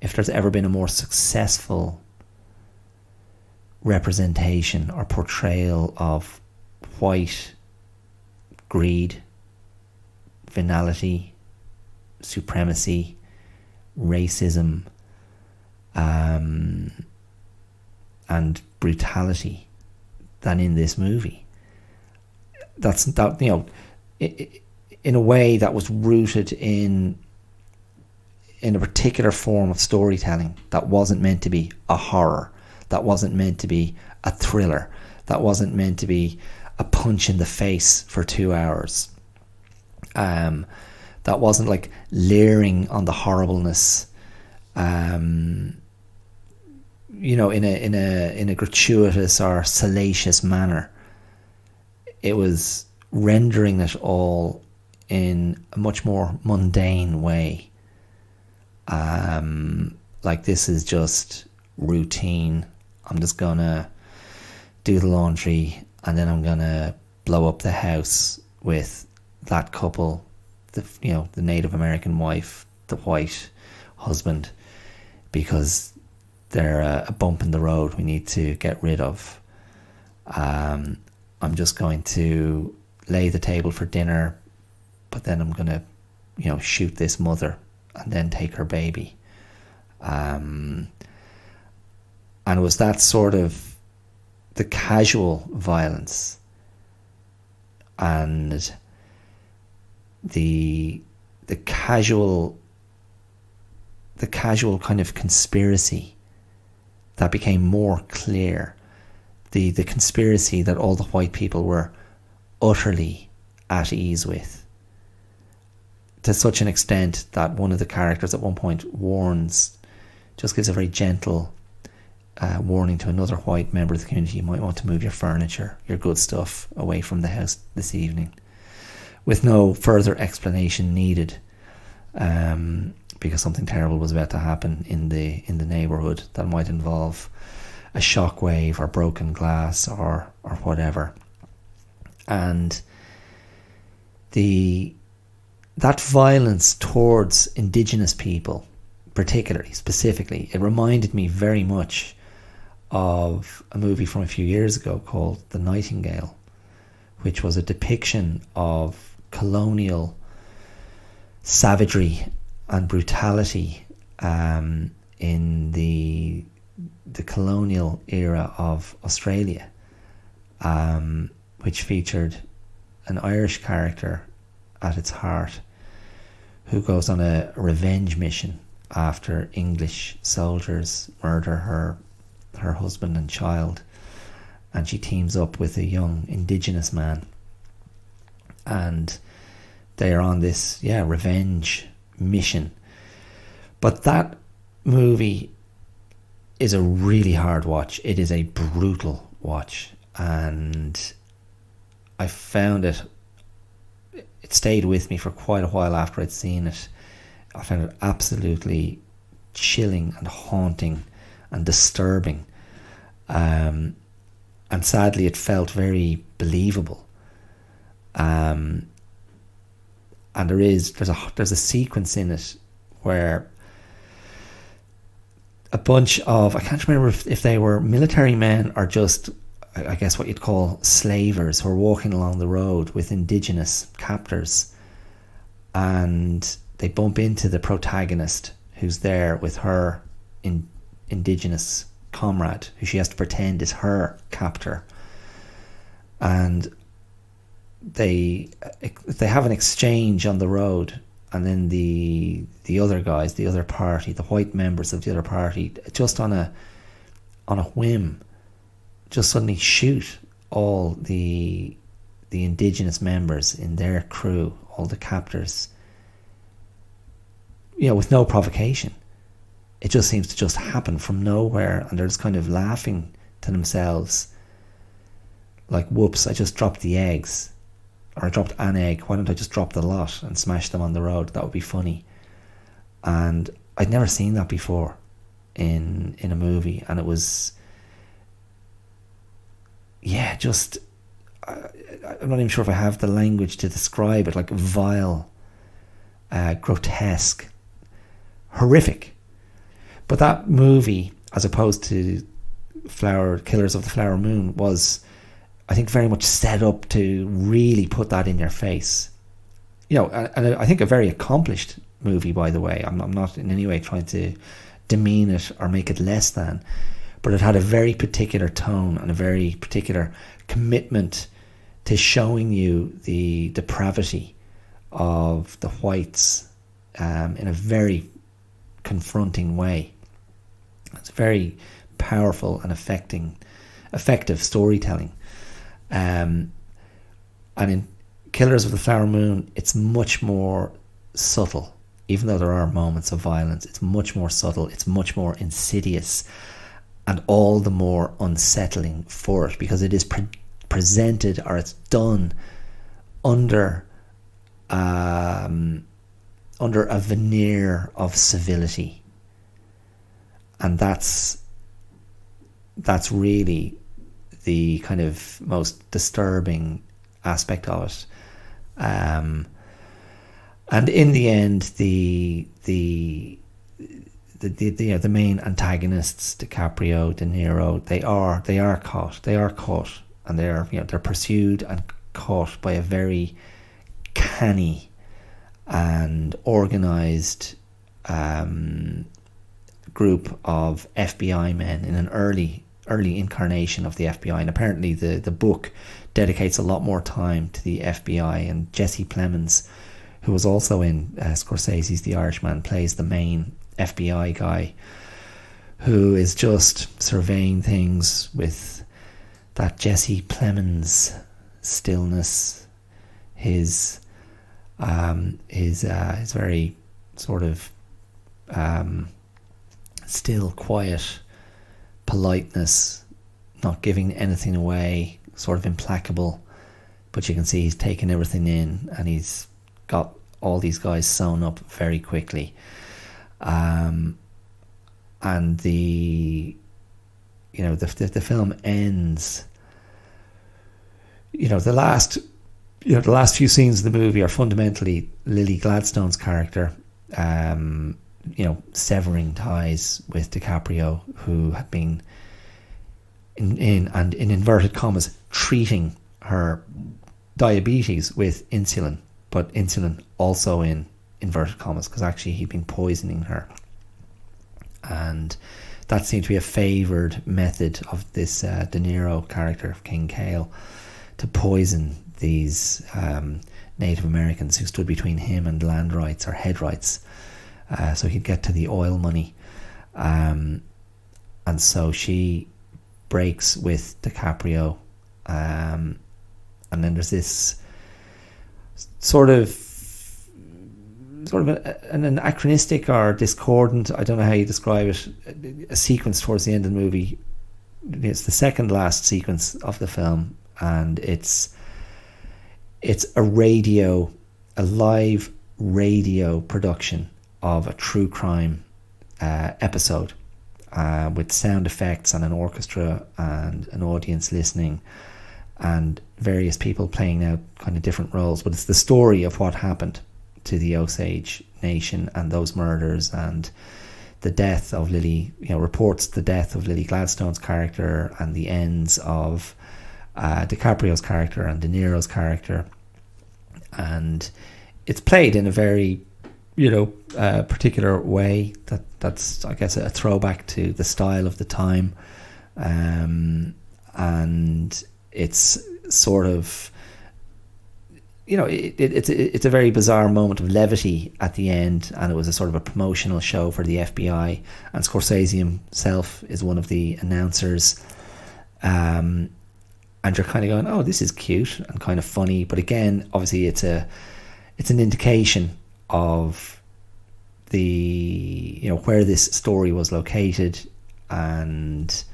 if there's ever been a more successful representation or portrayal of white greed, venality, supremacy, racism, and brutality than in this movie. In a way that was rooted in a particular form of storytelling that wasn't meant to be a horror, that wasn't meant to be a thriller, that wasn't meant to be a punch in the face for 2 hours. That wasn't like leering on the horribleness, in a gratuitous or salacious manner. it was rendering it all in a much more mundane way. Like, this is just routine. I'm just gonna do the laundry, and then I'm gonna blow up the house with that couple, the Native American wife, the white husband, because they're a bump in the road we need to get rid of. I'm just going to lay the table for dinner, but then I'm going to, shoot this mother and then take her baby. And it was that sort of the casual violence and the casual kind of conspiracy that became more clear. The conspiracy that all the white people were utterly at ease with, to such an extent that one of the characters at one point just gives a very gentle warning to another white member of the community: you might want to move your furniture, your good stuff, away from the house this evening, with no further explanation needed, because something terrible was about to happen in the neighbourhood that might involve a shockwave or broken glass or whatever. And that violence towards Indigenous people, specifically, it reminded me very much of a movie from a few years ago called The Nightingale, which was a depiction of colonial savagery and brutality in the colonial era of Australia, which featured an Irish character at its heart who goes on a revenge mission after English soldiers murder her husband and child, and she teams up with a young Indigenous man, and they are on this revenge mission. But that movie is a really hard watch. It is a brutal watch, and I found it stayed with me for quite a while after I'd seen it. I found it absolutely chilling and haunting and disturbing, and sadly it felt very believable. And there's a sequence in it where a bunch of, I can't remember if they were military men or just, I guess what you'd call slavers, who are walking along the road with Indigenous captors, and they bump into the protagonist who's there with her Indigenous comrade, who she has to pretend is her captor, and they have an exchange on the road, and then the other guys, the other party, the white members of the other party, just on a whim, just suddenly shoot all the Indigenous members in their crew, all the captors, with no provocation. It just seems to just happen from nowhere, and they're just kind of laughing to themselves like, whoops, I just dropped the eggs, or I dropped an egg, why don't I just drop the lot and smash them on the road? That would be funny. And I'd never seen that before in a movie, and it was just, I'm not even sure if I have the language to describe it, like vile, grotesque, horrific. But that movie, as opposed to Killers of the Flower Moon, was, I think, very much set up to really put that in your face. And I think a very accomplished movie, by the way. I'm not in any way trying to demean it or make it less than, but it had a very particular tone and a very particular commitment to showing you the depravity of the whites in a very confronting way. It's very powerful and effective storytelling. And in Killers of the Flower Moon, it's much more subtle. Even though there are moments of violence, it's much more subtle, it's much more insidious, and all the more unsettling for it, because it is presented or it's done under a veneer of civility, and that's really the kind of most disturbing aspect of it. And in the end, the main antagonists, DiCaprio, De Niro, they are caught, and they're pursued and caught by a very canny and organized group of FBI men in an early incarnation of the FBI. And apparently the book dedicates a lot more time to the FBI, and Jesse Plemons, who was also in Scorsese's The Irishman, plays the main FBI guy, who is just surveying things with that Jesse Plemons stillness, his very sort of still, quiet politeness, not giving anything away, sort of implacable, but you can see he's taken everything in, and he's got all these guys sewn up very quickly. And the film ends. The last few scenes of the movie are fundamentally Lily Gladstone's character, severing ties with DiCaprio, who had been in inverted commas treating her diabetes with insulin, but insulin also in inverted commas, because actually he'd been poisoning her. And that seemed to be a favoured method of this De Niro character of King Cale, to poison these Native Americans who stood between him and land rights or head rights, so he'd get to the oil money. And so she breaks with DiCaprio, and then there's this sort of an anachronistic or discordant, I don't know how you describe it, a sequence towards the end of the movie. It's the second last sequence of the film, and it's a live radio production of a true crime episode, with sound effects and an orchestra and an audience listening and various people playing out kind of different roles. But it's the story of what happened to the Osage Nation and those murders, and the death of Lily, reports the death of Lily Gladstone's character, and the ends of DiCaprio's character and De Niro's character. And it's played in a very particular way that's I guess a throwback to the style of the time, and it's sort of it's a very bizarre moment of levity at the end, and it was a sort of a promotional show for the FBI, and Scorsese himself is one of the announcers, and you're kind of going, oh, this is cute and kind of funny, but again, obviously it's an indication of the where this story was located and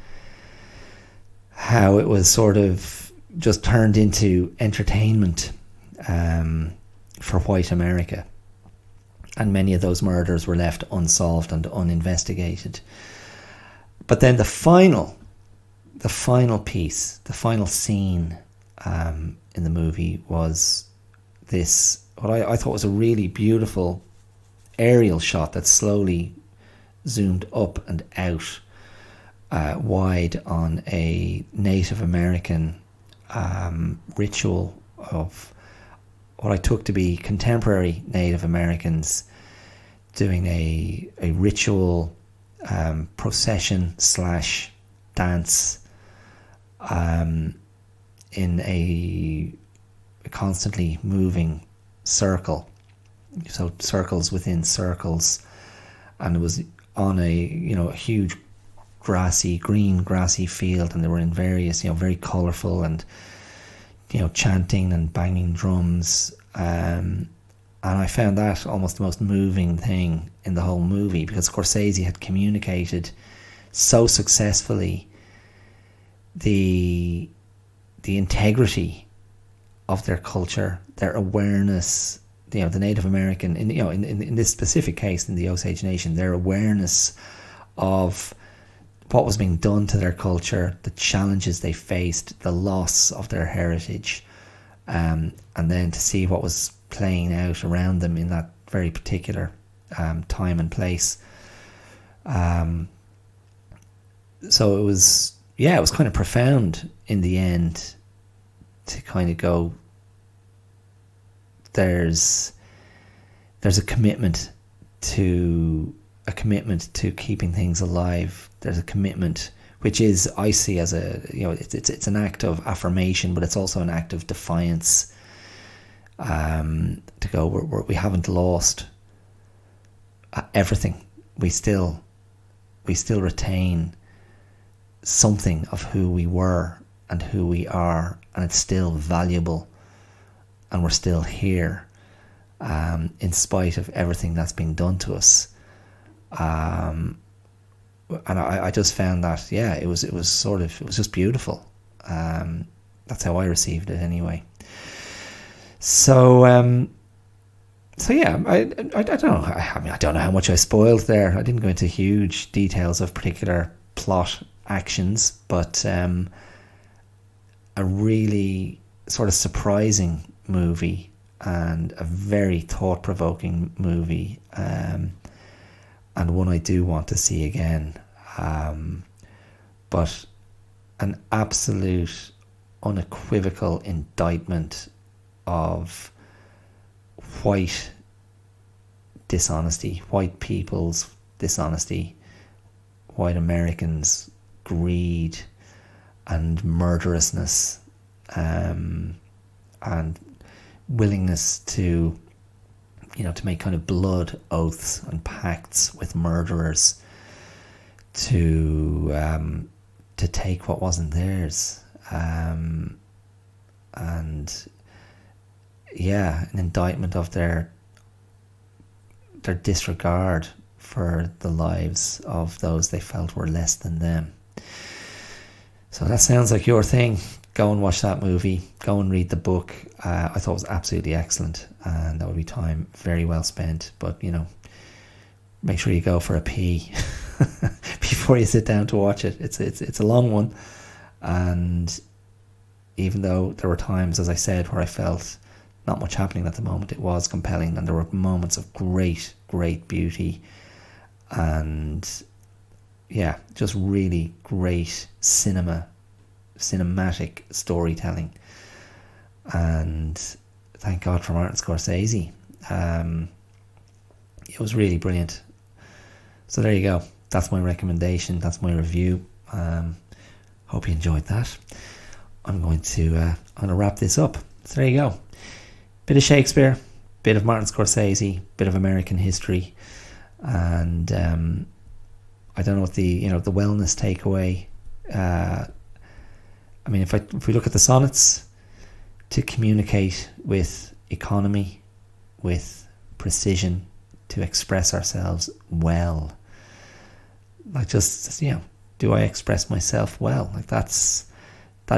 how it was sort of just turned into entertainment for white America, and many of those murders were left unsolved and uninvestigated. But then the final piece, the final scene in the movie was this, what I thought was a really beautiful aerial shot that slowly zoomed up and out wide on a Native American ritual of what I took to be contemporary Native Americans doing a ritual procession / dance in a constantly moving circle, so circles within circles, and it was on a huge green grassy field, and they were in various very colourful and chanting and banging drums, and I found that almost the most moving thing in the whole movie, because Scorsese had communicated so successfully the the integrity of their culture, their awareness, the Native American, in this specific case, in the Osage Nation, their awareness of what was being done to their culture, the challenges they faced, the loss of their heritage, and then to see what was playing out around them in that very particular time and place. So it was kind of profound in the end to kind of go, there's a commitment to keeping things alive. There's a commitment which is, I see as it's an act of affirmation, but it's also an act of defiance. To go, we haven't lost everything. We still retain something of who we were and who we are, and it's still valuable, and we're still here, in spite of everything that's been done to us. And I just found that, it was just beautiful. That's how I received it anyway. So I don't know. I don't know how much I spoiled there. I didn't go into huge details of particular plot actions, but a really sort of surprising movie and a very thought-provoking movie, and one I do want to see again. But an absolute, unequivocal indictment of white dishonesty, white people's dishonesty, white Americans' greed and murderousness, and willingness to make kind of blood oaths and pacts with murderers to take what wasn't theirs, and an indictment of their disregard for the lives of those they felt were less than them. So that sounds like your thing. Go and watch that movie. Go and read the book. I thought it was absolutely excellent, and that would be time very well spent. But make sure you go for a pee before you sit down to watch it. It's a long one, and even though there were times, as I said, where I felt not much happening at the moment, it was compelling, and there were moments of great beauty, and just really great cinematic storytelling. And thank God for Martin Scorsese. It was really brilliant. So there you go. That's my recommendation. That's my review. Hope you enjoyed that. I'm going to wrap this up. So there you go. Bit of Shakespeare, bit of Martin Scorsese, bit of American history, and I don't know what the wellness takeaway. If we look at the sonnets, to communicate with economy, with precision, to express ourselves well. Like do I express myself well? Like that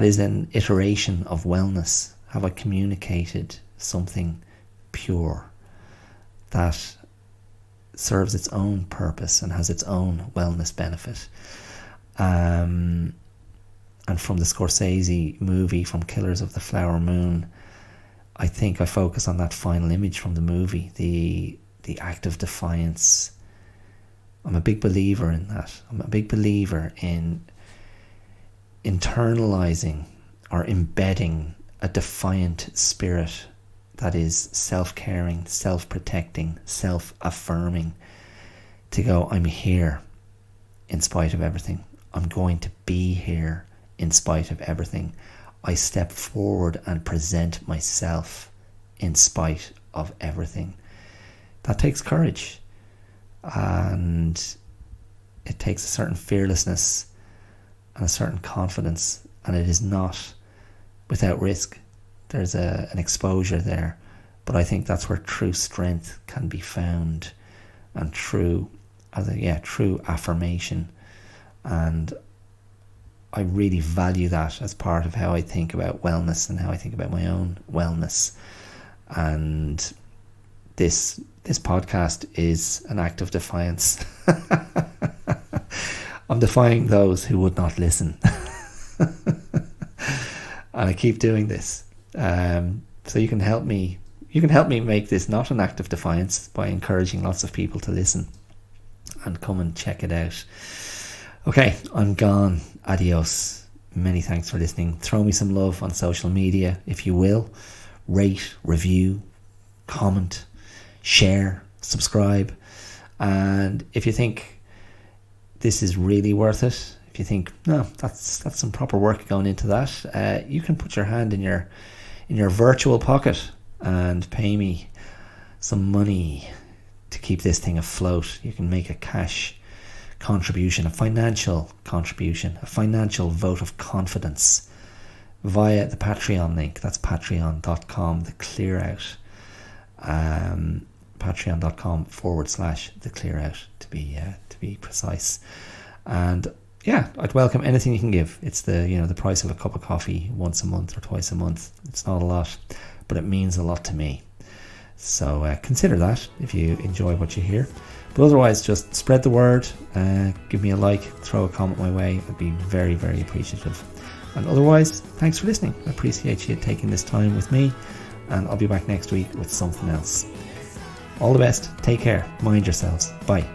is an iteration of wellness. Have I communicated something pure that serves its own purpose and has its own wellness benefit? And from the Scorsese movie, from Killers of the Flower Moon, I think I focus on that final image from the movie, the act of defiance. I'm a big believer in that. I'm a big believer in internalizing or embedding a defiant spirit that is self-caring, self-protecting, self-affirming, to go, I'm here in spite of everything. I'm going to be here in spite of everything. I step forward and present myself in spite of everything. That takes courage, and it takes a certain fearlessness and a certain confidence, and it is not without risk. There's an exposure there, but I think that's where true strength can be found, and true affirmation. And I really value that as part of how I think about wellness and how I think about my own wellness. And this podcast is an act of defiance. I'm defying those who would not listen. And I keep doing this. So you can help me. You can help me make this not an act of defiance by encouraging lots of people to listen and come and check it out. Okay, I'm gone. Adios. Many thanks for listening. Throw me some love on social media if you will. Rate, review, comment, share, subscribe. And if you think this is really worth it, if you think, no, that's some proper work going into that, you can put your hand in your virtual pocket and pay me some money to keep this thing afloat. You can make a cash contribution, a financial contribution, a financial vote of confidence via the Patreon link. That's patreon.com, the clear out. Patreon.com/the clear out to be precise. And yeah, I'd welcome anything you can give. It's the price of a cup of coffee once a month or twice a month. It's not a lot, but it means a lot to me. So consider that if you enjoy what you hear. But otherwise, just spread the word, give me a like, throw a comment my way. I'd be very, very appreciative. And otherwise, thanks for listening. I appreciate you taking this time with me, and I'll be back next week with something else. All the best. Take care. Mind yourselves. Bye.